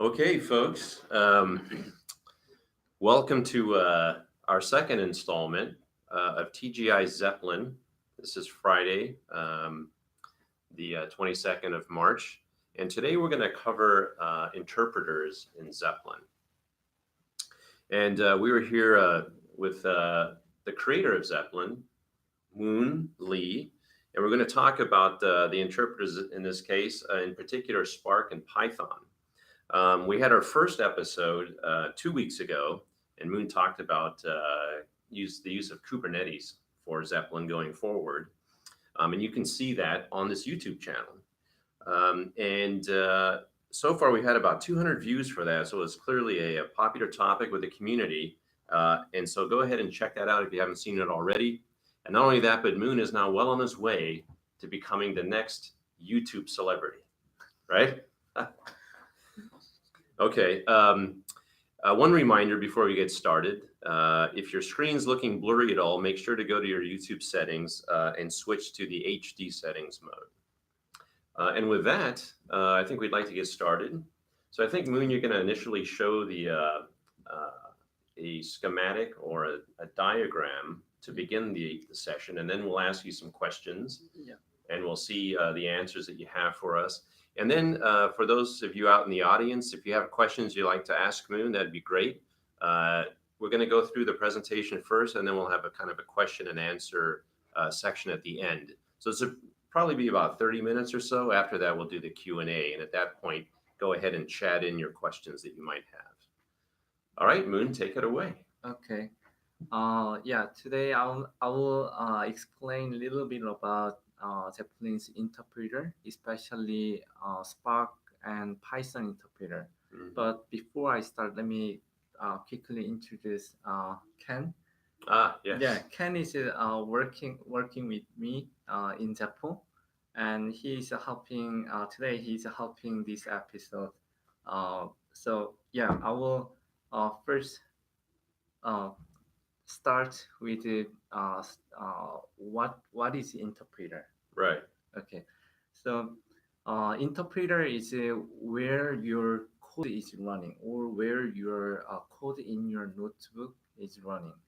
Okay, folks. Welcome to our second installment of TGI Zeppelin. This is Friday, the 22nd of March. And today we're going to cover interpreters in Zeppelin. And we were here with the creator of Zeppelin, Moon Lee. And we're going to talk about the interpreters in this case, in particular Spark and Python. We had our first episode 2 weeks ago, and Moon talked about the use of Kubernetes for Zeppelin going forward. And you can see that on this YouTube channel. And so far, we've had about 200 views for that. So it's clearly a popular topic with the community. And so go ahead and check that out if you haven't seen it already. And not only that, but Moon is now well on his way to becoming the next YouTube celebrity, right? Okay. One reminder before we get started, if your screen's looking blurry at all, make sure to go to your YouTube settings and switch to the HD settings mode. And with that, I think we'd like to get started. So I think, Moon, you're going to initially show a schematic or a diagram to begin the session, and then we'll ask you some questions. Yeah. And we'll see the answers that you have for us. And then for those of you out in the audience, if you have questions you'd like to ask Moon, that'd be great. We're going to go through the presentation first, and then we'll have a kind of a question and answer section at the end. So it's probably be about 30 minutes or so. After that, we'll do the Q&A. And at that point, go ahead and chat in your questions that you might have. All right, Moon, take it away. Okay. Today I will explain a little bit about Zeppelin's interpreter, especially Spark and Python interpreter. Mhm. But before I start, let me quickly introduce Ken. Yes. Yeah, Ken is working with me in Japan, and he's helping today. He's helping this episode. I will first uh, start with what is interpreter. Right. Okay, so interpreter is where your code is running or where your code in your notebook is running.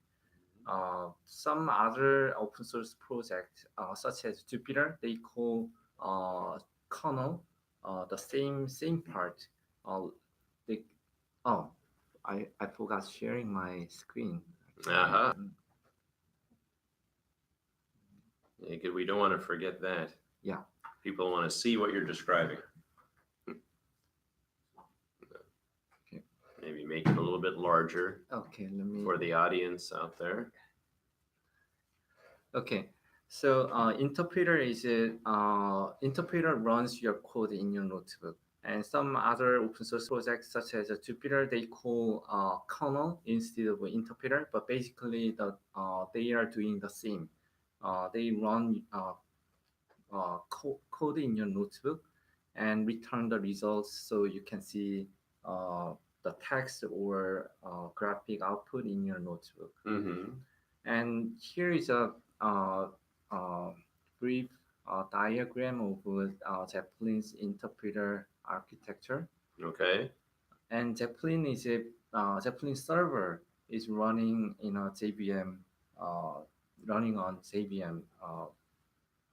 Some other open source projects, such as Jupyter, they call kernel the same part. They, oh, I forgot sharing my screen. Uh-huh. Yeah, good. We don't want to forget that. Yeah. People want to see what you're describing. Okay. Maybe make it a little bit larger. Okay, let me. For the audience out there. Okay, so interpreter runs your code in your notebook, and some other open source projects such as Jupyter they call kernel instead of interpreter, but basically they are doing the same. They run code in your notebook and return the results so you can see the text or graphic output in your notebook. Mm-hmm. And here is a uh, brief diagram of Zeppelin's interpreter architecture. Okay. And Zeppelin server is running in a JVM, running on JVM,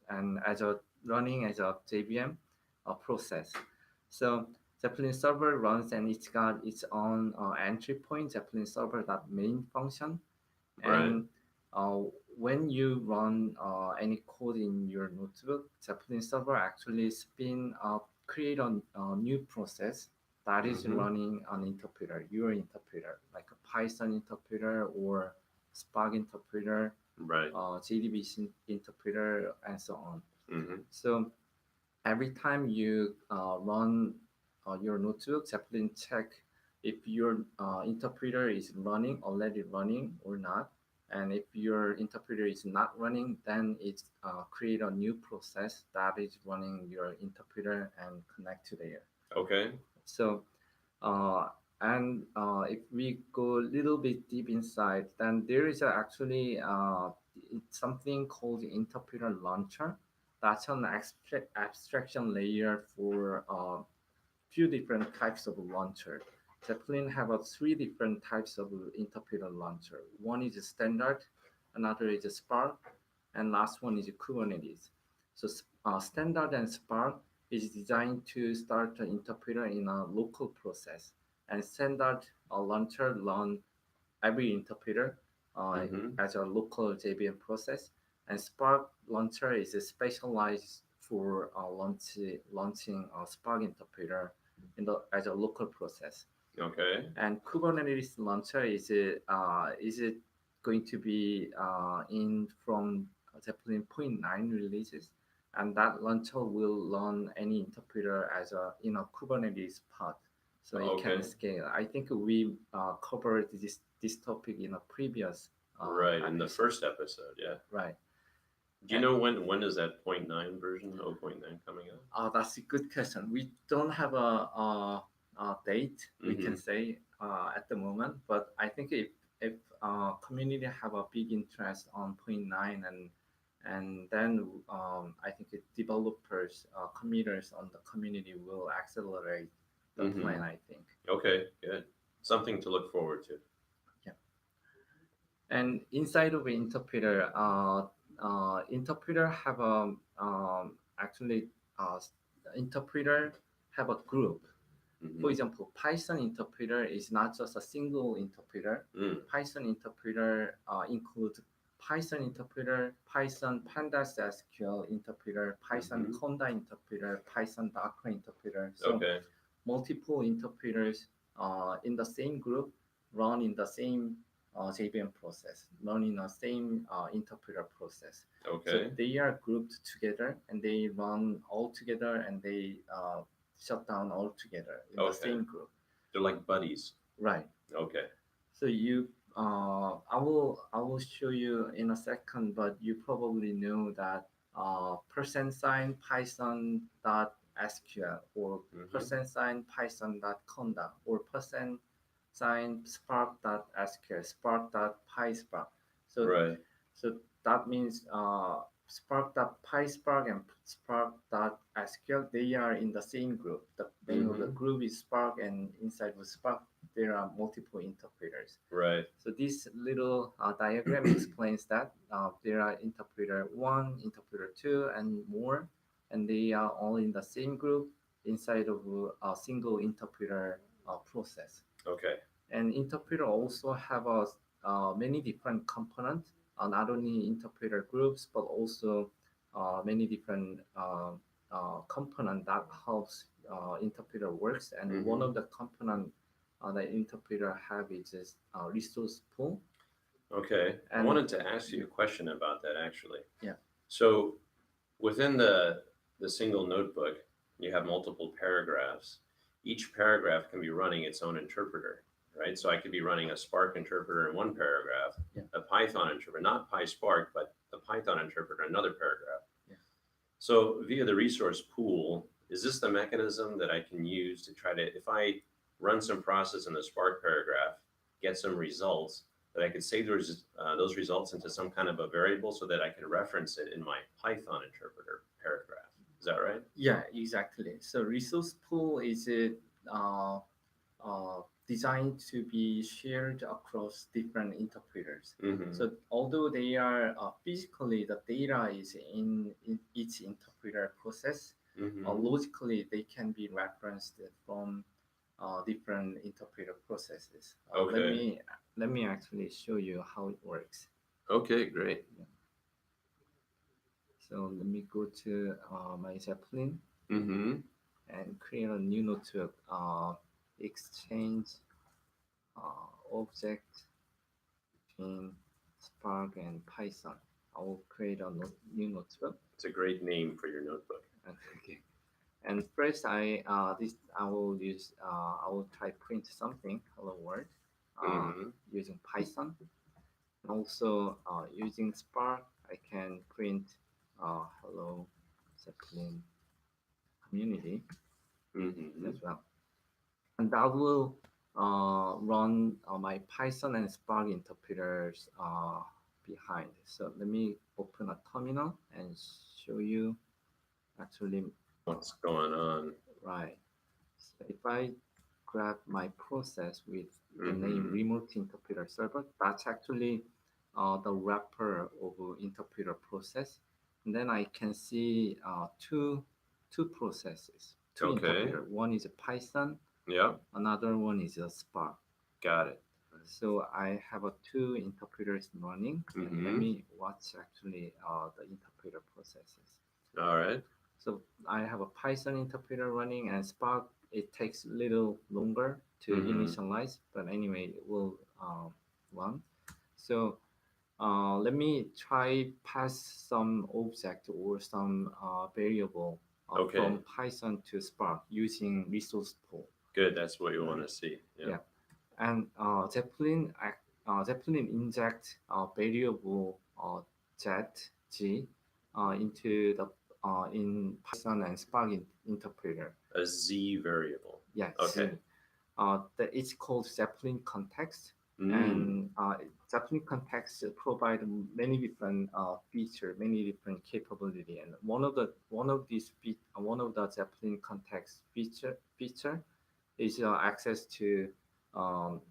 and as a running as a JVM process. So Zeppelin server runs and it's got its own entry point, Zeppelin server main function. And when you run any code in your notebook, Zeppelin server actually create a new process that is running an interpreter, your interpreter, like a Python interpreter or Spark interpreter, right. JDBC interpreter, and so on. Mm-hmm. So every time you run your notebook, Zeppelin check if your interpreter is already running or not. And if your interpreter is not running, then it's create a new process that is running your interpreter and connect to there. Okay. So, if we go a little bit deep inside, then there is actually something called the interpreter launcher. That's an abstraction layer for few different types of launcher. Zeppelin have three different types of interpreter launcher. One is standard, another is Spark, and last one is Kubernetes. So standard and Spark is designed to start the interpreter in a local process, and standard launcher run every interpreter Mm-hmm. as a local JVM process, and Spark launcher is specialized for launching a Spark interpreter as a local process. Okay. And Kubernetes launcher is it going to be in from Zeppelin point 9 releases, and that launcher will run any interpreter as a in a Kubernetes pod, so it can Okay. scale. I think we covered this topic in a previous Right. In the episode. first episode, yeah. Right. Do you know when is that 0.9 version, 0.9 coming out? That's a good question. We don't have a date we can say at the moment, but I think if community have a big interest on point 9 and then I think developers, committers on the community will accelerate the plan. I think. Okay, good. Something to look forward to. Yeah. And inside of interpreter, interpreter have a actually interpreter have a group. For example, Python interpreter is not just a single interpreter. Python interpreter includes Python interpreter, Python pandas SQL interpreter, Python conda interpreter, Python Docker interpreter. So Okay. multiple interpreters in the same group run in the same JVM process, run in the same interpreter process. Okay. So they are grouped together and they run all together and they shut down all together in the same group. They're like buddies. Right. Okay. So I will show you in a second, but you probably know that percent sign Python dot SQL or percent sign Python dot conda or percent sign Spark dot SQL, Spark dot PySpark. So right. So that means Spark dot PySpark and Spark dot SQL, they are in the same group. The name of the group is Spark, and inside of Spark there are multiple interpreters. Right. So this little diagram explains that there are interpreter 1, interpreter 2, and more, and they are all in the same group inside of a single interpreter process. Okay. And interpreter also have many different components, not only interpreter groups, but also many different component that helps interpreter works. And one of the component that interpreter have is resource pool. Okay. I wanted to ask you a question about that actually. Yeah. So within the single notebook, you have multiple paragraphs. Each paragraph can be running its own interpreter, right? So I could be running a Spark interpreter in one paragraph, a Python interpreter, not PySpark, but the Python interpreter, another paragraph. Yeah. So via the resource pool, is this the mechanism that I can use to try to, if I run some process in the Spark paragraph, get some results, that I could save those results into some kind of a variable so that I can reference it in my Python interpreter paragraph. Is that right? Yeah, exactly. So resource pool is designed to be shared across different interpreters. So although they are physically the data is in each interpreter process, logically they can be referenced from different interpreter processes. Okay. Let me actually show you how it works. Okay, great. Yeah. So let me go to my Zeppelin and create a new notebook. Exchange object between Spark and Python. I will create a new notebook. It's a great name for your notebook. Okay. And first, I will try print something. Hello world. Using Python. And also using Spark, I can print hello Zeppelin community as well. And that will run my Python and Spark interpreters behind. So let me open a terminal and show you actually what's going on. Right. So if I grab my process with the name Mhm. remote interpreter server, that's actually the wrapper of interpreter process. And then I can see two processes, two Okay. interpreter. One is a Python, Yeah. another one is a Spark. Got it. So I have two interpreters running, and let Mhm. me watch actually the interpreter processes. All right. So I have a Python interpreter running, and Spark, it takes a little longer to Mhm. initialize, but anyway, it will run. So let me try pass some object or some variable Okay. from Python to Spark using resource pool. Good. That's what you want to see. Yeah. Yeah, and Zeppelin inject variable ZG into the in Python and Spark interpreter. A Z variable. Yeah, Okay. Z. It's called Zeppelin context, Mm. and Zeppelin context provide many different feature, many different capability, and one of the Zeppelin context feature is access to um,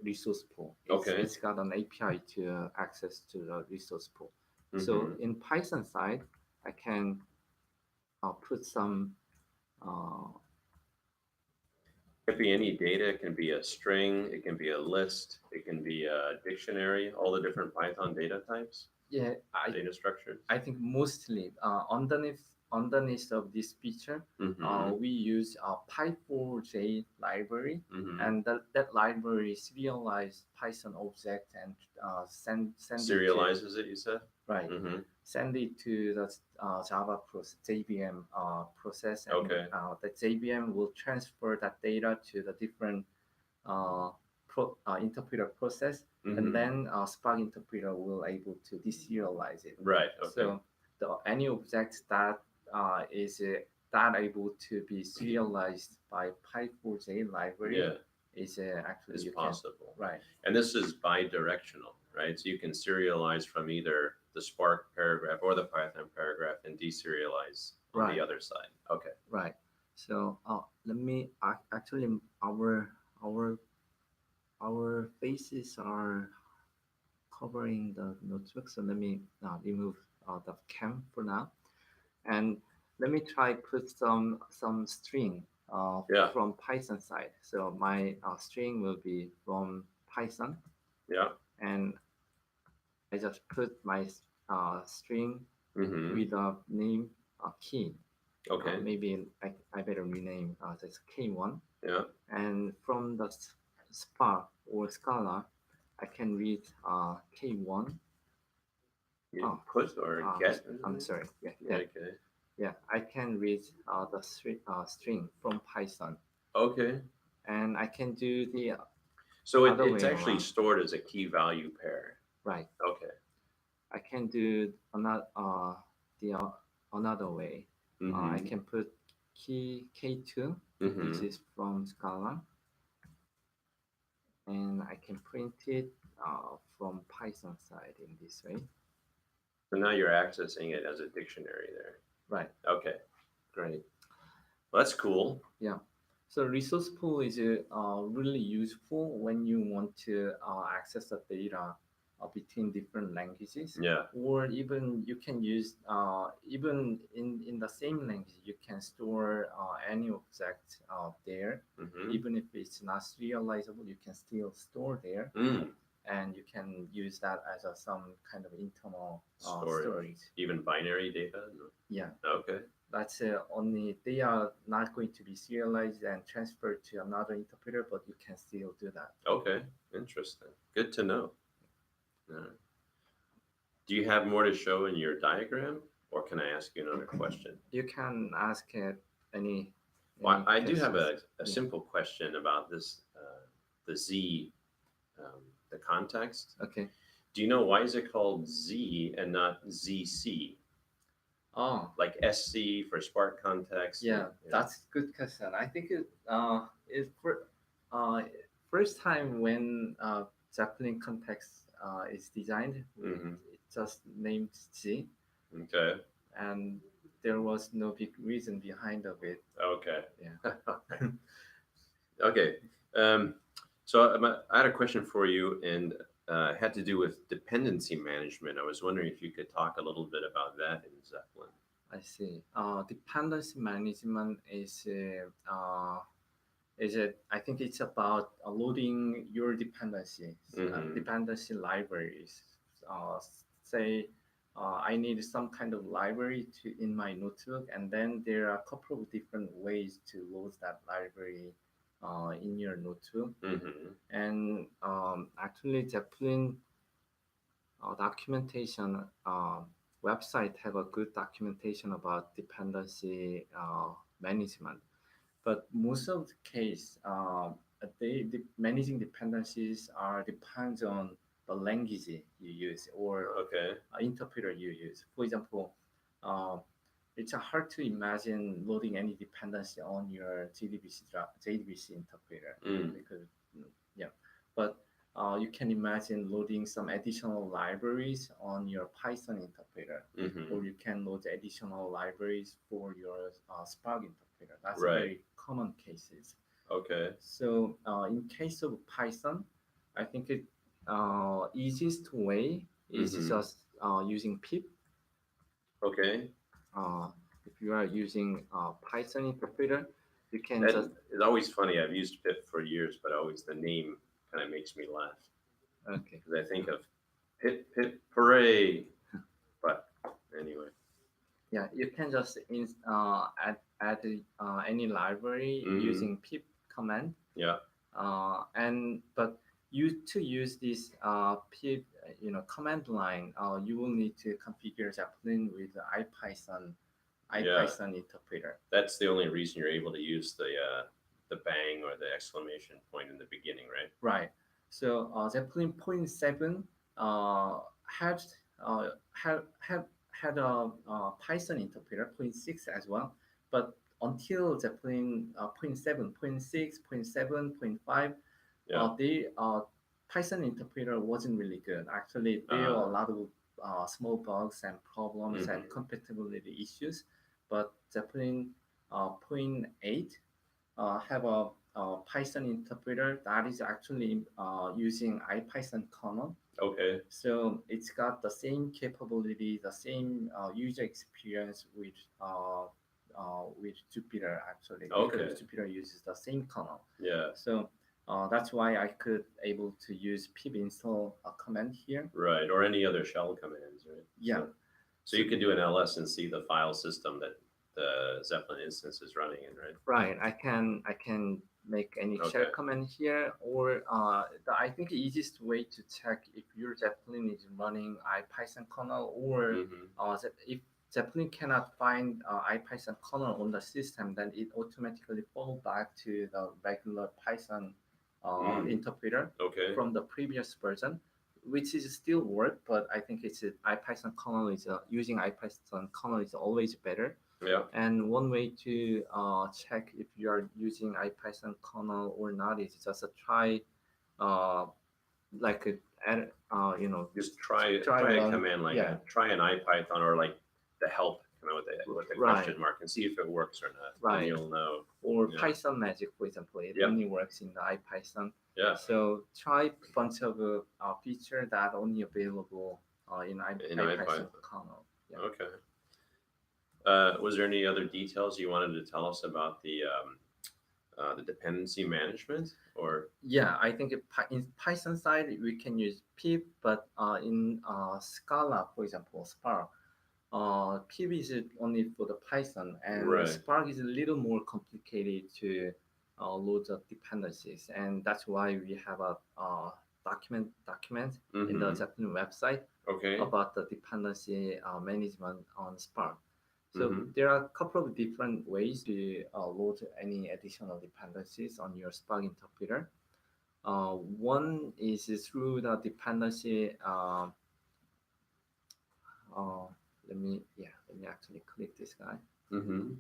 resource pool. Okay. It's got an API to access to the resource pool. So Mhm. in Python side, I can put some uh, It can be any data. It can be a string. It can be a list. It can be a dictionary. All the different Python data types, yeah, data structures. I think mostly underneath of this feature, Mhm. we use a Py4j library, Mhm. and that library serialize Python object and send it to Serializes it. You said. right Mhm. send it to the Java process, JVM process, and Okay. the JVM will transfer that data to the different uh, interpreter process, and Mhm. then Spark interpreter will able to deserialize it. Right. Okay. So any object that is that able to be serialized by Py4j library Yeah. is actually Is you can possible. right And this is bi-directional, right? So you can serialize from either the Spark paragraph or the Python paragraph and deserialize on the right other side. Okay. right. So let me actually our our faces are covering the notebook. So let me remove the cam for now, and let me try put some string Yeah. from Python side. So my string will be from Python, Yeah. and I just put my string Mm-hmm. with a name key. Okay. Maybe I better rename this K1. Yeah. And from the Spark or Scala, I can read K1. You Oh, put or get or I'm something? sorry. Yeah, get. Okay. Yeah, I can read the string from Python, Okay. and I can do the So other it's way actually around. stored as a key value pair. Right. Okay. I can do the another way. I Mm-hmm. can put key K2, which Mm-hmm. is from Scala, and I can print it from Python side in this way. So now you're accessing it as a dictionary there. Right. Okay. Great. Well, that's cool. Yeah. So resource pool is really useful when you want to access the data between different languages, Yeah. or even you can use even in the same language you can store any object there, Mm-hmm. even if it's not serializable, you can still store there, Mm. and you can use that as some kind of internal Storage. storage. Even binary data? No. Yeah. Okay. That's only they are not going to be serialized and transferred to another interpreter, but you can still do that. Okay. Interesting. Good to know. All right. Do you have more to show in your diagram, or can I ask you another question? You can ask any Well, I do have questions. a Yeah. simple question about this, the Z, the context. Okay. Do you know why is it called Z and not ZC? Oh, Like SC for Spark context? yeah, that's a good question. I think it for uh, first time when Zeppelin context is designed, Mm-hmm. it just named Z, Okay. and there was no big reason behind of it. Okay. Yeah. Okay. Um, so I had a question for you, and it had to do with dependency management. I was wondering if you could talk a little bit about that in Zeppelin. I see. Dependency management is it? I think it's about loading your dependencies, Mm-hmm. dependency libraries. Say, I need some kind of library to in my notebook, and then there are a couple of different ways to load that library in your notebook. Mm-hmm. And actually, Zeppelin documentation website have a good documentation about dependency management. But most of the case, the managing dependencies are depends on the language you use or Okay. interpreter you use. For example, uh, it's hard to imagine loading any dependency on your JDBC interpreter Mm. because yeah, but you can imagine loading some additional libraries on your Python interpreter, Mm-hmm. or you can load additional libraries for your Spark interpreter. That's a Right. very common cases. Okay. So in case of Python, I think it easiest way is Mm-hmm. just using pip. Okay. Uh, if you are using Python interpreter, you can That just is always funny. I've used pip for years, but always the name kind of makes me laugh okay. because I think of pip pip hooray. But anyway. Yeah, you can just add any library Mm-hmm. using pip command. Yeah. And but you to use this pip command line, you will need to configure Zeppelin with the Yeah. IPython interpreter. That's the only reason you're able to use the bang or the exclamation point in the beginning, right? Right. So Zeppelin point seven had uh, had a Python interpreter point six as well, but until Zeppelin point seven, point six, point seven, point five, Yeah. the Python interpreter wasn't really good. Actually, there are a lot of small bugs and problems and Mhm. compatibility issues, but Zeppelin point eight have a Python interpreter that is actually using IPython kernel. Okay. So it's got the same capability, the same user experience with Jupyter actually, Okay. because Jupyter uses the same kernel. Yeah. So that's why I could able to use pip install command here. Right. Or any other shell commands, right? Yeah. So you could do an ls and see the file system that the Zeppelin instance is running in, right? Right. I can make any shell Okay. command here, or I think the easiest way to check if your Zeppelin is running IPython kernel, or Mm-hmm. if Zeppelin cannot find IPython kernel on the system, then it automatically fall back to the regular Python interpreter Okay. from the previous version, which is still work, but I think it's IPython kernel is using IPython kernel is always better. Yeah. And one way to check if you are using IPython kernel or not is just try, uh, like a, Just try a run. command like Yeah, try an IPython or like the help command with the right, question mark and see if it works or not. And right. you'll know. Or Yeah. Python Magic, for example, it Yep. only works in the IPython. Yeah. So try bunch of feature that only available in In IPython IPython. kernel. Yeah. Okay. Was there any other details you wanted to tell us about the dependency management or? Yeah, I think in Python side we can use pip, but in Scala, for example, Spark, pip is only for the Python, and Right. Spark is a little more complicated to load of dependencies, and that's why we have a document in the Mm-hmm. Zeppelin website Okay. about the dependency management on Spark. So Mm-hmm. there are a couple of different ways to load any additional dependencies on your Spark interpreter. One is through the dependency. Uh, let me actually click this guy. Mm-hmm.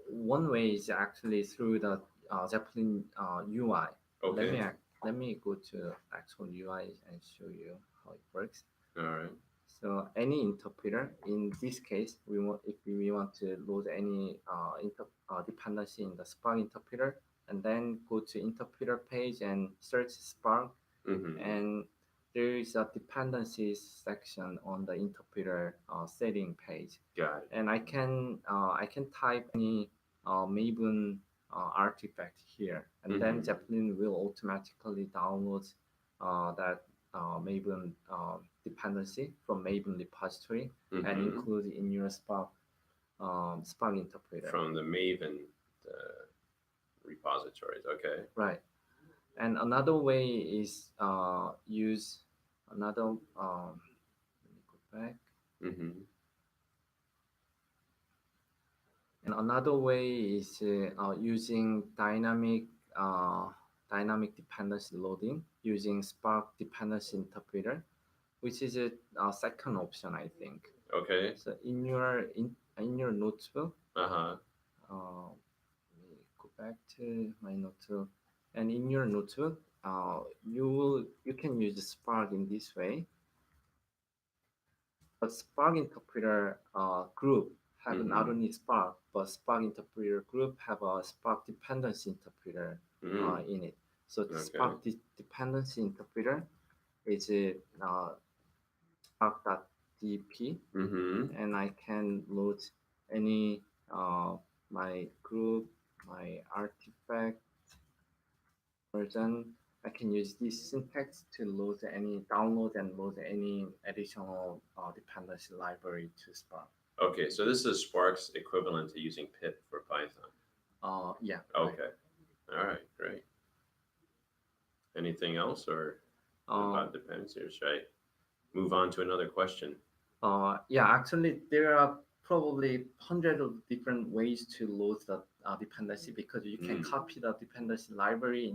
One way is actually through the Zeppelin UI. Okay. Let me go to actual UI and show you how it works. All right. So any interpreter, in this case, if we want to load any dependency in the Spark interpreter, and then go to interpreter page and search Spark, Mm-hmm. and there is a dependencies section on the interpreter setting page, Got it. and I can type any Maven artifact here, and then Mhm. Zeppelin will automatically download that Maven dependency from Maven repository and Mm-hmm. include in your Spark interpreter. From the Maven repositories. Okay. Right. And another way is use another. Let me go back. Mm-hmm. And another way is using dynamic dependency loading using Spark dependency interpreter, which is a second option, I think. Okay. So in your notebook, Uh-huh. let me go back to my notebook, and in your notebook, you can use Spark in this way. But Spark interpreter group have not Mm-hmm. only Spark, but Spark interpreter group have a Spark dependency interpreter Mm. in it. So the Okay. Spark dependency interpreter is spark.dp, Mm-hmm. and I can load any my group, my artifact version. I can use this syntax to download and load any additional dependency library to Spark. Okay, so this is Spark's equivalent to using pip for Python. Yeah, right. Okay. All right, great. Anything else or Uh, about dependency, or should I move on to another question? yeah, actually, there are probably hundreds of different ways to load the dependency, because you can Mm. copy the dependency library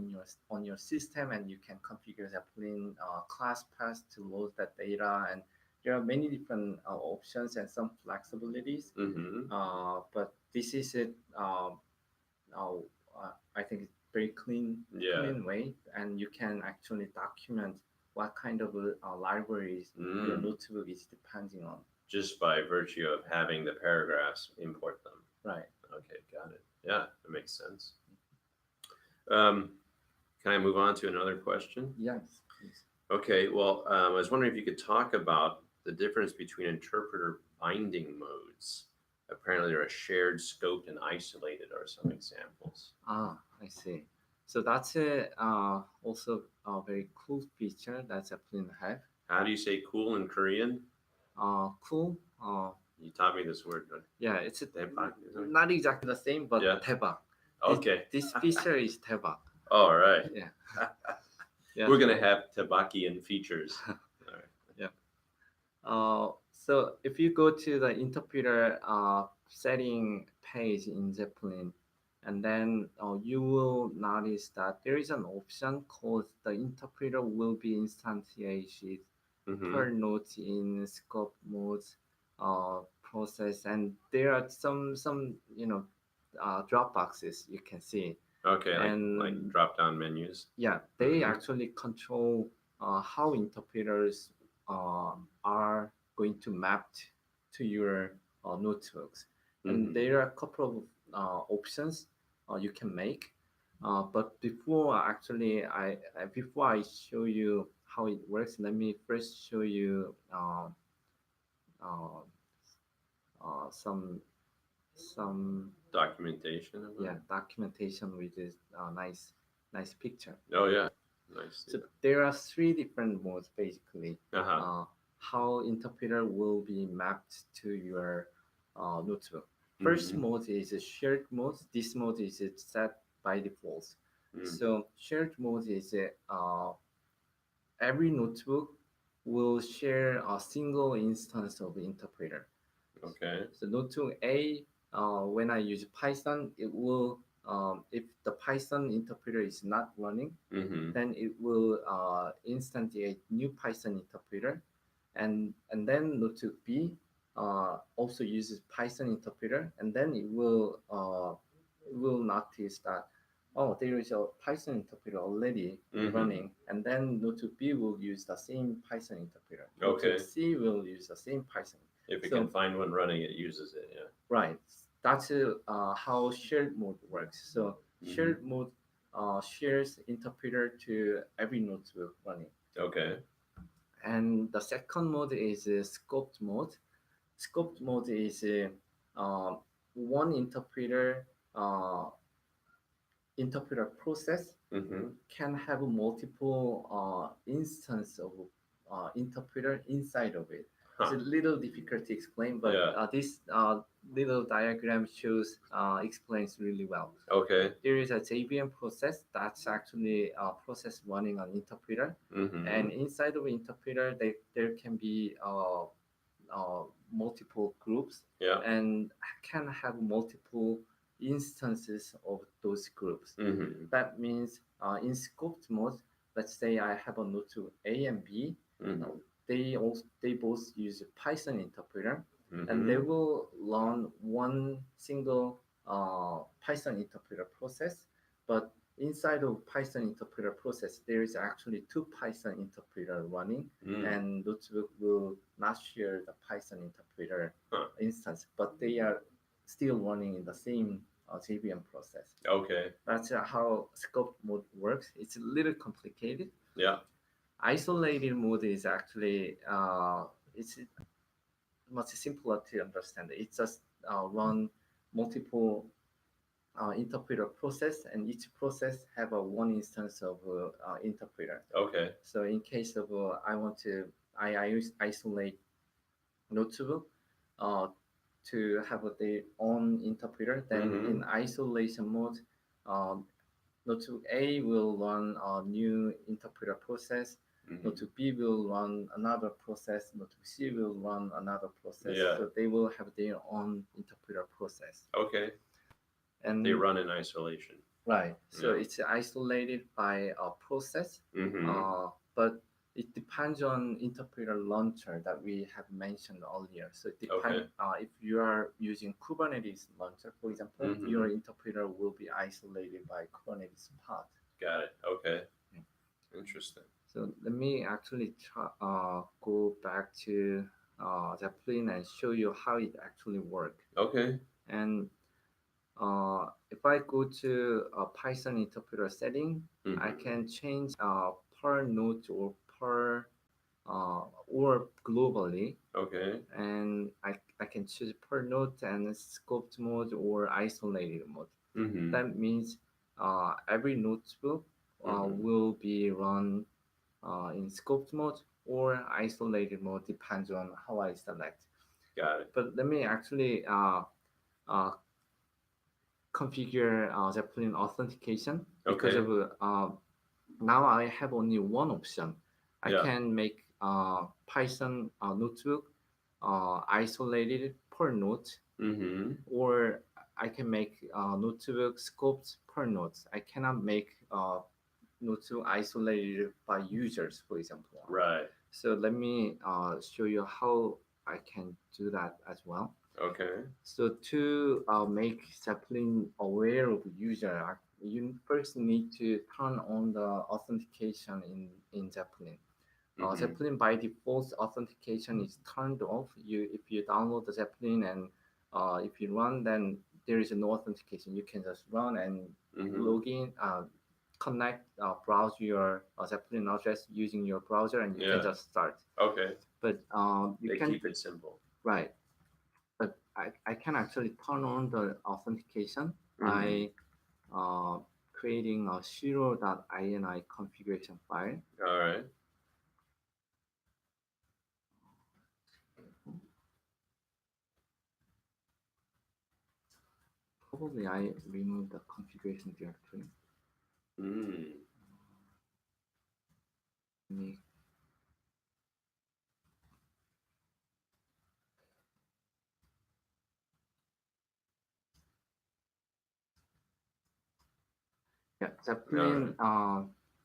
on your system, and you can configure Zeppelin class path to load that data, and there are many different options and some flexibilities. Mm-hmm. But this is it. Uh, I think it's very Yeah. clean way, and you can actually document what kind of libraries your Mm. notebook is depending on. Just by virtue of having the paragraphs, import them. Right. Okay, got it. Yeah, that makes sense. Um, can I move on to another question? Yes, please. Okay, well, I was wondering if you could talk about the difference between interpreter binding modes. Apparently, there are shared, scoped, and isolated are some examples. I see. So that's also a very cool feature that Zeppelin have. How do you say cool in Korean? Cool. You taught me this word. Yeah, it's Daebak, isn't it? not exactly the same, but Yeah. 대박. Okay. This feature is 대박. All right. Yeah. Yeah. We're gonna have Tabakian features. All right. So if you go to the interpreter setting page in Zeppelin, and then you will notice that there is an option called the interpreter will be instantiated Mm-hmm. per node in scope mode process, and there are some drop boxes you can see. Okay, And like drop down menus. yeah, they Mhm. actually control how interpreters are going to map to your notebooks. And Mhm. there are a couple of options you can make. But before I show you how it works, let me first show you uh, some Documentation of yeah it. documentation with this nice picture. Oh yeah, nice. So there are three different modes basically. Uh-huh. How interpreter will be mapped to your notebook. First Mhm. mode is a shared mode. This mode is set by default. Mm. So shared mode is every notebook will share a single instance of interpreter. Okay. So notebook A, when I use Python, it will if the Python interpreter is not running, Mhm. then it will instantiate new Python interpreter, and then notebook B also uses Python interpreter, and then it will notice that oh, there is a Python interpreter already Mhm. running, and then notebook B will use the same Python interpreter. Okay. Notebook C will use the same Python. If it So- can find one running, it uses it. Yeah. Right. That's how shared mode works. So Mhm. shared mode shares interpreter to every notebook running. Okay. And the second mode is scoped mode. Scoped mode is one uh, interpreter process Mhm. can have multiple instance of interpreter inside of it. It's a Huh. little difficult to explain, but Yeah. this little diagram shows explains really well. Okay. There is a JVM process that's actually a process running on interpreter, Mhm. and inside of interpreter, there can be multiple groups Yeah. and can have multiple instances of those groups. Mhm. That means in scoped mode, let's say I have a node to A and B. Mhm. They both use Python interpreter, Mhm. and they will run one single Python interpreter process. But inside of Python interpreter process, there is actually two Python interpreter running, Mm. and notebook will not share the Python interpreter Huh. instance, but they are still running in the same JVM process. Okay. That's how scope mode works. It's a little complicated. Yeah. Isolated mode is actually it's much simpler to understand. It just run multiple interpreter process, and each process have a one instance of interpreter. Okay. So in case of I isolate notebook uh, to have their own interpreter. Then Mhm. in isolation mode, notebook A will run a new interpreter process. Mhm. Notebook B will run another process. Notebook C will run another process. Yeah. So they will have their own interpreter process. Okay. And They run in isolation. right. So Yeah. it's isolated by a process, Mhm. but it depends on interpreter launcher that we have mentioned earlier. So it depends if you are using Kubernetes launcher, for example, Mhm. your interpreter will be isolated by Kubernetes path. Got it. Okay. Yeah. Interesting. So let me actually go back to Zeppelin and show you how it actually works. Okay. And if I go to a Python interpreter setting, I Mhm. can change per node or globally, Okay. and I can choose per node and scoped mode or isolated mode. Mhm. That means every notebook Mhm. will be run in scoped mode or isolated mode, depends on how I select. Got it. But let me actually uh, configure Zeppelin authentication because Okay. of now I have only one option. I Yeah. can make Python notebook isolated per node, Mhm. or I can make notebook scoped per node. I cannot make notebook isolated by users, for example. Right. So let me show you how I can do that as well. Okay. So to make Zeppelin aware of user, you first need to turn on the authentication in Zeppelin. Mhm. Zeppelin by default authentication is turned off. If you download the Zeppelin and if you run, then there is no authentication. You can just run and Mhm. log in, connect, browse your Zeppelin address using your browser, and you can Yeah. just start. Okay. But you They can keep it simple. right. But I can actually turn on the authentication Mhm. by creating a zero.ini configuration file. All right. Probably I removed the configuration directory. Mm. Let me yeah, Zeppelin.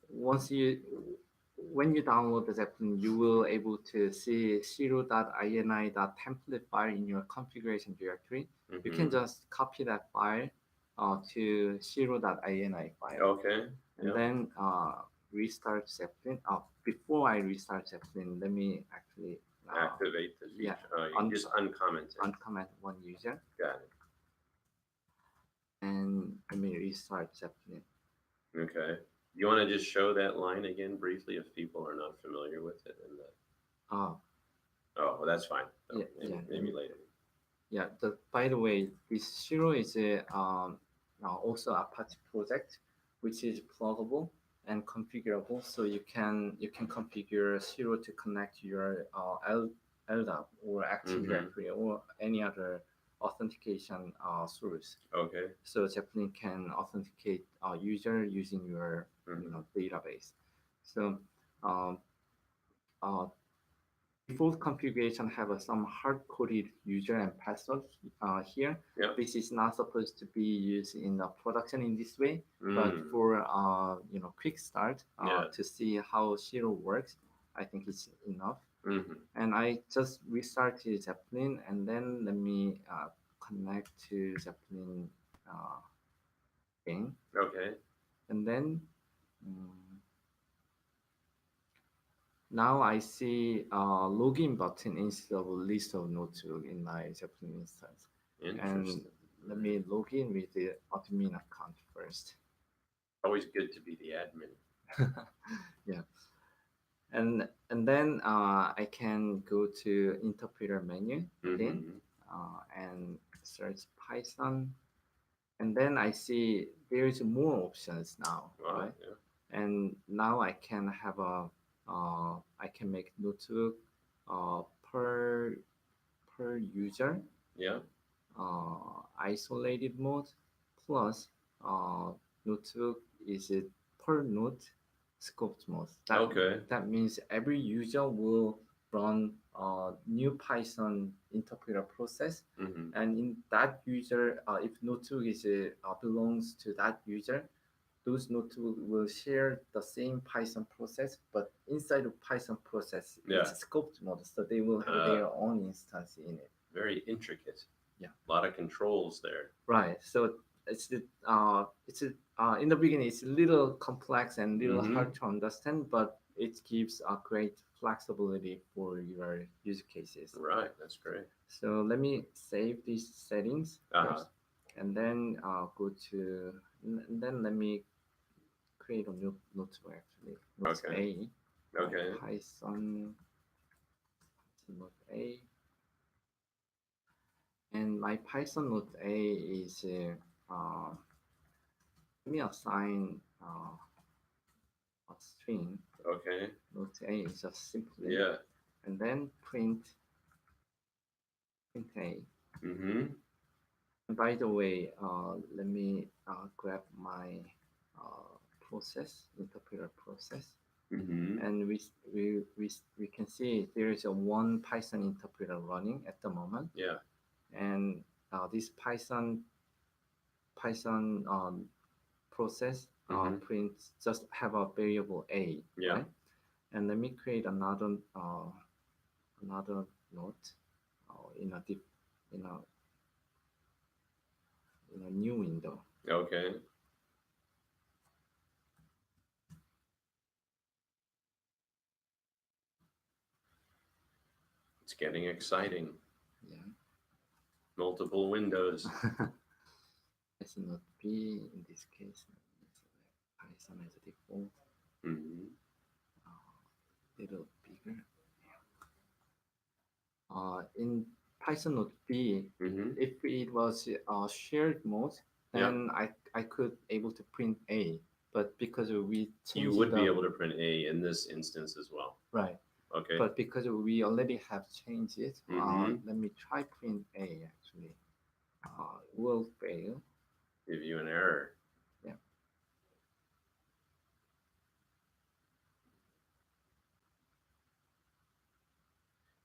Once you when you download the Zeppelin, you will able to see zero.ini.template file in your configuration directory. You can Mhm. just copy that file to 0.ini file, Okay. and Yeah. then restart Zeppelin. Before I restart Zeppelin, let me actually Activate the yeah, feature. Oh, you just uncomment it. uncomment one user, Got it. and let me restart Zeppelin. Okay. You want to just show that line again briefly if people are not familiar with it? And Oh, oh, well, that's fine. So yeah, yeah. maybe later. Yeah, by the way, this Zero is a also Apache project, which is pluggable and configurable. So you can configure Zero to connect to your LDAP or Active Mhm. Directory or any other authentication source. Okay. So Zeppelin can authenticate user using your database. So um, uh, default configuration have some hard-coded user and password here. Yeah. This is not supposed to be used in the production in this way, but Mm. for quick start Yeah. to see how Zero works, I think it's enough. Mm-hmm. And I just restarted Zeppelin, and then let me connect to Zeppelin again, Okay. and then. mm, Now I see a login button instead of a list of notebook in my Zeppelin instance. And Interesting. let me log in with the admin account first. Always good to be the admin. Yeah. And then I can go to interpreter menu again and search Python. And then I see there is more options now, Wow. right? Yeah. And now I can have I can make notebook uh, per per user, Yeah. isolated mode, plus notebook is it per node scoped mode. Okay. That means every user will run a new Python interpreter process, Mm-hmm. and in that user, if notebook is belongs to that user, those notebooks will share the same Python process, but inside of Python process, Yeah. it's scoped mode, so they will have their own instance in it. Very intricate. Yeah. A lot of controls there. Right. So it's in the beginning it's a little complex and little hard to understand, but it gives a great flexibility for your use cases. Right. That's great. So let me save these settings first, and then go to and then let me create a new notebook actually. Note Okay. A. Okay. Python node A. And my Python node A is let me assign a string. Okay. Node A is just simply Yeah. and then print A. Mm-hmm. And by the way, let me grab my process interpreter process. Mm-hmm. And we can see there is a one Python interpreter running at the moment. Yeah. And this Python process prints just have a variable a, Yeah. right? And let me create another node in a in a new window. Okay. It's getting exciting. Yeah. Multiple windows. It's not B in this case. Python as a default. Mm-hmm. Little bigger. In Python node B, if it was a shared mode, then I could able to print A. But because we changed You would be able to print A in this instance as well. Right. Okay. But because we already have changed it, let me try print A actually. Will fail. Give you an error. Yeah.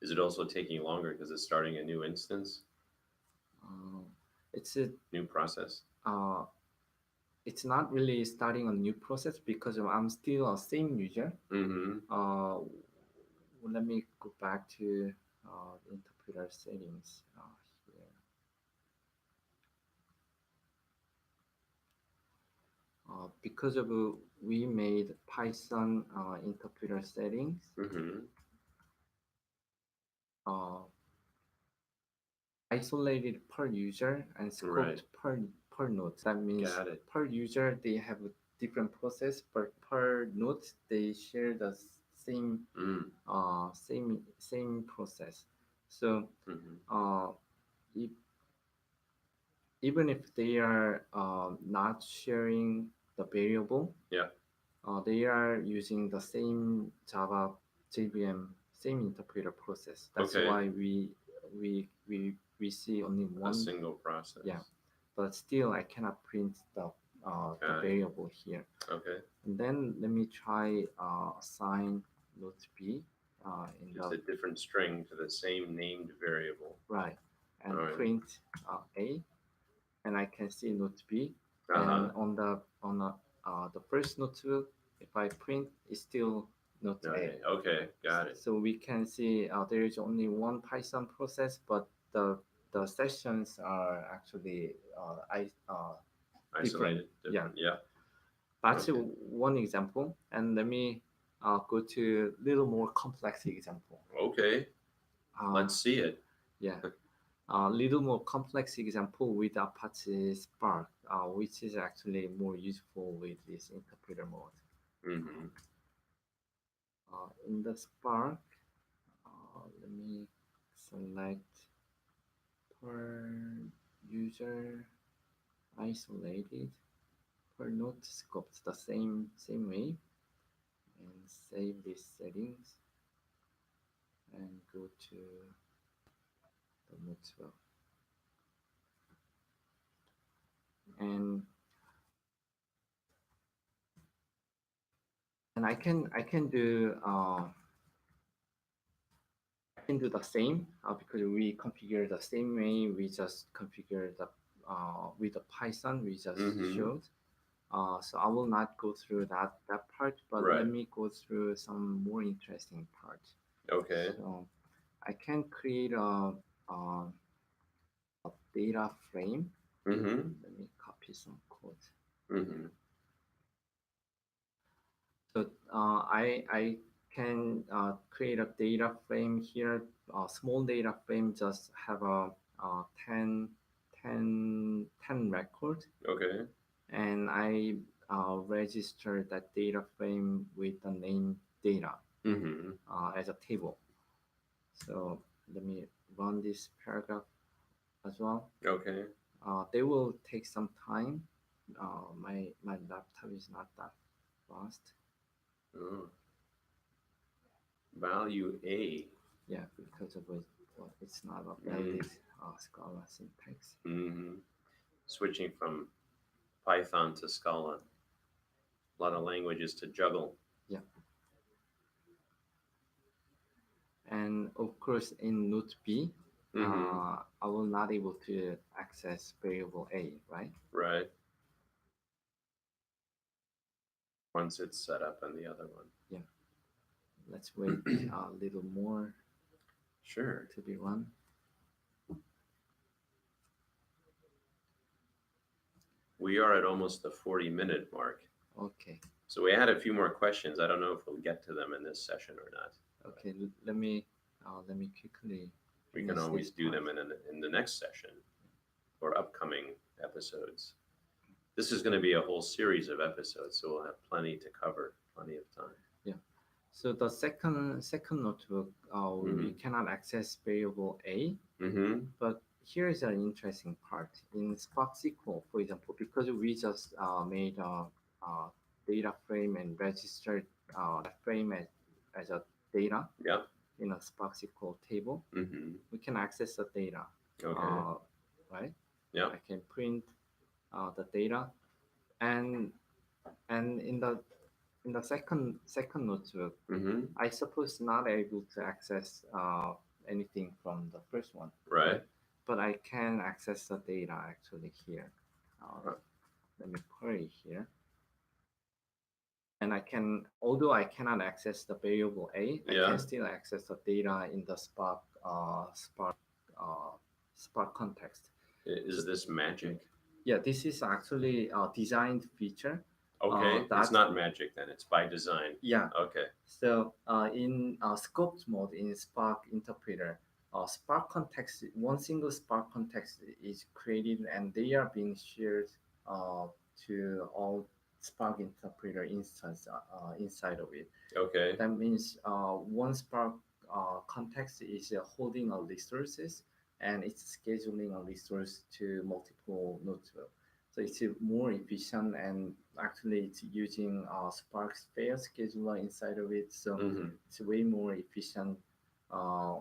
Is it also taking longer because it's starting a new instance? It's a new process. It's not really starting a new process because I'm still a same user. Let me go back to the interpreter settings here. because of we made Python interpreter settings, Mm-hmm. uh, isolated per user and Right. scoped per node. That means Got it. per user they have a different process, but per node they share the same Mm. same process. So Mm-hmm. uh, if, even if they are not sharing the variable, Yeah. they are using the same Java JVM same interpreter process. That's Okay. why we see only A one. single process. Yeah, but still I cannot print the Got it. variable here. Okay. And then let me try assign node b in Just the a different string to the same named variable. right All and right. print a, and I can see node b. Uh-huh. And on the first notebook, if I print, it's still node a. Okay. Got it. So we can see there is only one Python process, but the sessions are actually different. Isolated. Yeah, Different. Yeah. that's Okay. one example. And let me go to little more complex example. Okay. Uh, Let's see it. yeah, a little more complex example with Apache Spark, which is actually more useful with this interpreter mode. Mm-hmm. In the Spark, let me select per user isolated per node scoped the same way, and save these settings and go to the node and I can do I can do the same because we configure the same way. We just configure the with the Python we just Mm-hmm. showed. So I will not go through that part, but let Right. me go through some more interesting parts. Okay. So I can create a, a data frame. Mm-hmm. Let me copy some code. Mm-hmm. So I can create a data frame here. A small data frame just have a 10 record, Okay. and I register that data frame with the name data Mm-hmm. as a table. So let me run this paragraph as well. Okay. They will take some time. My laptop is not that fast. Oh. Value A. Yeah, because of it, well, it's not a Mm. valid Scala syntax. Mm-hmm. Switching from Python to Scala. A lot of languages to juggle. Yeah, and of course in Node B, Mm-hmm. I will not able to access variable A, right? Right. Once it's set up on the other one. Yeah, let's wait a little more Sure. to be run. We are at almost the 40-minute mark. Okay, So we had a few more questions. I don't know if we'll get to them in this session or not. okay, let me quickly. We can finish always this do part. them in the next session or upcoming episodes. This is going to be a whole series of episodes, so we'll have plenty to cover, plenty of time. Yeah. So the second notebook, we cannot access variable A, Mm-hmm. but here is an interesting part in Spark SQL, for example, because we just made a data frame and registered that frame as a data Yeah. in a Spark SQL table. Mm-hmm. We can access the data, Okay. right? Yeah. I can print the data, and in the second notebook, Mm-hmm. I suppose not able to access anything from the first one, Right. but I can access the data actually here. Let me query here. And I can, although I cannot access the variable A, I Yeah. can still access the data in the Spark context. Is this magic? Yeah, this is actually a designed feature. Okay, it's That not magic then. It's by design. yeah. Okay. So in scoped mode in Spark interpreter, Spark context, one single Spark context is created and they are being shared uh, to all Spark interpreter instance inside of it. Okay. That means one Spark context is holding a resources and it's scheduling a resource to multiple notebooks. So it's more efficient and actually it's using Spark Sphere scheduler inside of it. So Hmm. it's a way more efficient uh,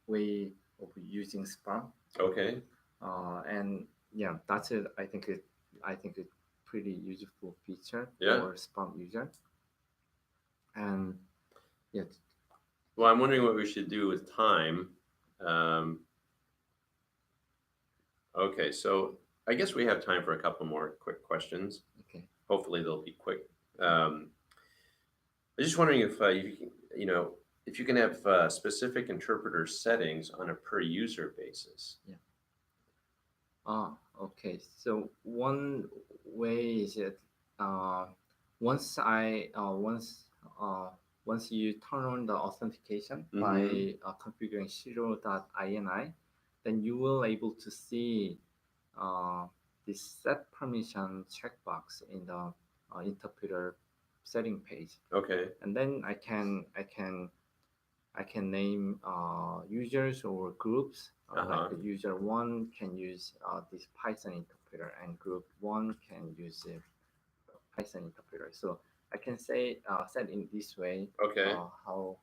way of using Spark. Okay. And yeah, that's it. I think it's pretty useful feature Yeah. for Spark user. And yeah, Well, I'm wondering what we should do with time. Um, okay, so I guess we have time for a couple more quick questions. okay. Hopefully, they'll be quick. I'm just wondering if you can, if you can have specific interpreter settings on a per user basis. Okay. So one way is that uh, once I once you turn on the authentication Mm-hmm. by configuring 0.ini, then you will able to see uh, this set permission checkbox in the interpreter setting page, Okay. and then I can name users or groups. Like Uh-huh. user one can use this Python interpreter, and group one can use a Python interpreter. So I can say set in this way Okay. how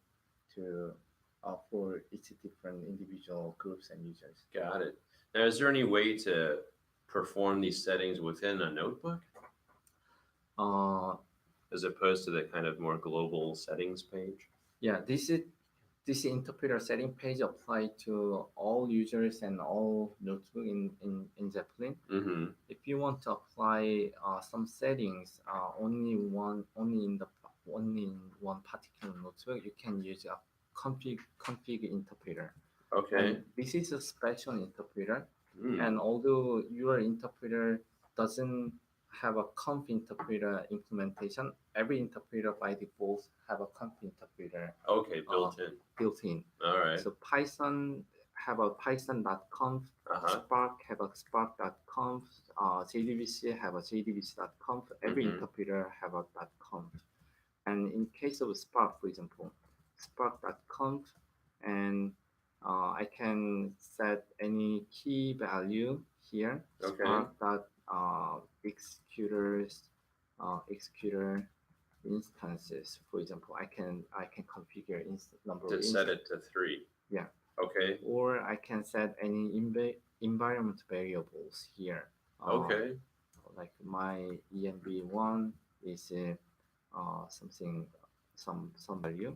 to for each different individual groups and users. Got it. Now, is there any way to perform these settings within a notebook Uh, as opposed to the kind of more global settings page? yeah, this interpreter setting page apply to all users and all notebook in Zeppelin. Mm-hmm. If you want to apply some settings only in one particular notebook, you can use a config interpreter. Okay. And this is a special interpreter. Mm. And although your interpreter doesn't have a conf interpreter implementation, every interpreter by default have a conf interpreter Okay, built in. built in. All right. So Python have a python.conf, Uh-huh. Spark have a spark.conf, JDBC have a jdbc.conf. Every Mm-hmm. interpreter have a .conf. And in case of Spark, for example, spark.conf, and I can set any key value here. Okay. Executors, executor instances. For example, I can configure number of To set instances. it to 3. Yeah, Okay. or I can set any environment variables here. Okay. Like my env1 is something some value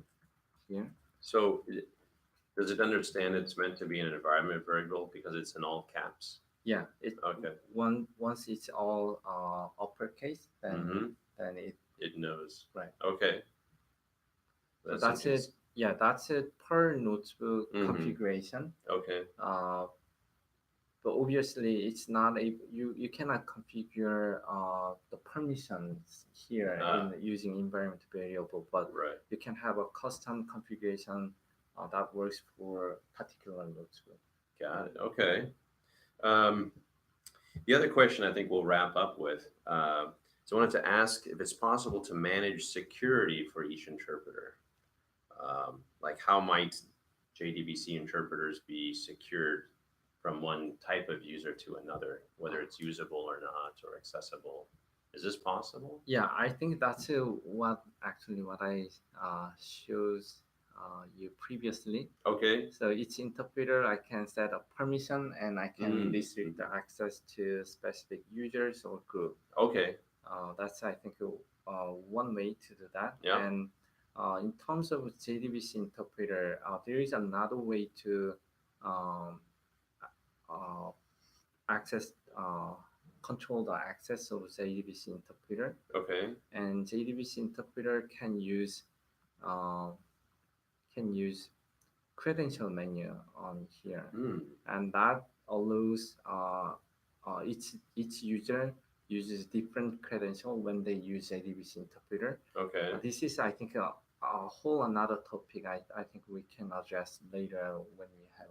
here. So does it understand it's meant to be an environment variable because it's in all caps? Yeah, it Okay. once it's all uppercase, Mm-hmm. then it It knows. right. Okay. So that's it. interesting. Yeah, that's it per notebook Mhm. configuration. Okay. But obviously it's not a you cannot configure the permissions here in using environment variable, but Right. you can have a custom configuration that works for particular notebook. Got it. Okay. The other question I think we'll wrap up with. So I wanted to ask if it's possible to manage security for each interpreter. Like how might JDBC interpreters be secured from one type of user to another, whether it's usable or not or accessible? Is this possible? Yeah, I think that's what I shows you previously. Okay. So each interpreter, I can set a permission and I can Mm. restrict the access to specific users or group. Okay. That's I think one way to do that. Yeah. And in terms of JDBC interpreter, there is another way to um, uh, access control the access of JDBC interpreter. Okay. And JDBC interpreter uh, can use credential menu on here, Mm. and that allows each user uses different credential when they use JDBC interpreter. Okay. This is, I think, a whole another topic. I think we can address later when we have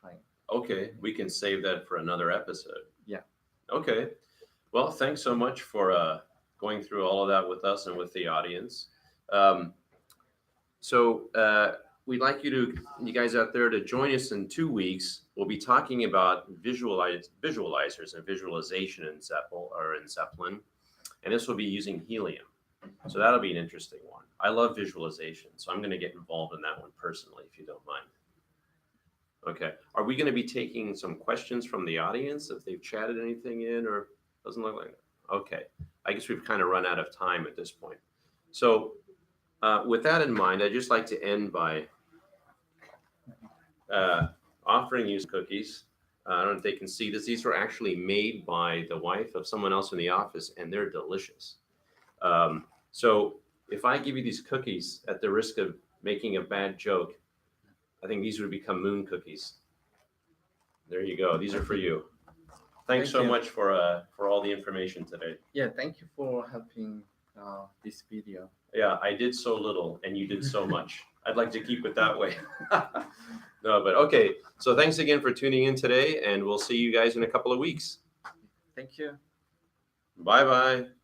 time. Okay, we can save that for another episode. Yeah. Okay. Well, thanks so much for going through all of that with us and with the audience. So we'd like you guys out there to join us in 2 weeks. We'll be talking about visualizers and visualization in Zeppelin, and this will be using helium. So that'll be an interesting one. I love visualization, so I'm going to get involved in that one personally, if you don't mind. Okay. Are we going to be taking some questions from the audience if they've chatted anything in, or doesn't look like it? Okay. I guess we've kind of run out of time at this point. So with that in mind, I'd just like to end by offering you cookies. I don't know if they can see this. These were actually made by the wife of someone else in the office, and they're delicious. So if I give you these cookies at the risk of making a bad joke, I think these would become moon cookies. There you go. These are for you. Thanks so much for all the information today. Yeah, thank you for helping this video. Yeah, I did so little and you did so much. I'd like to keep it that way. No, but okay. So thanks again for tuning in today, and we'll see you guys in a couple of weeks. Thank you. Bye-bye.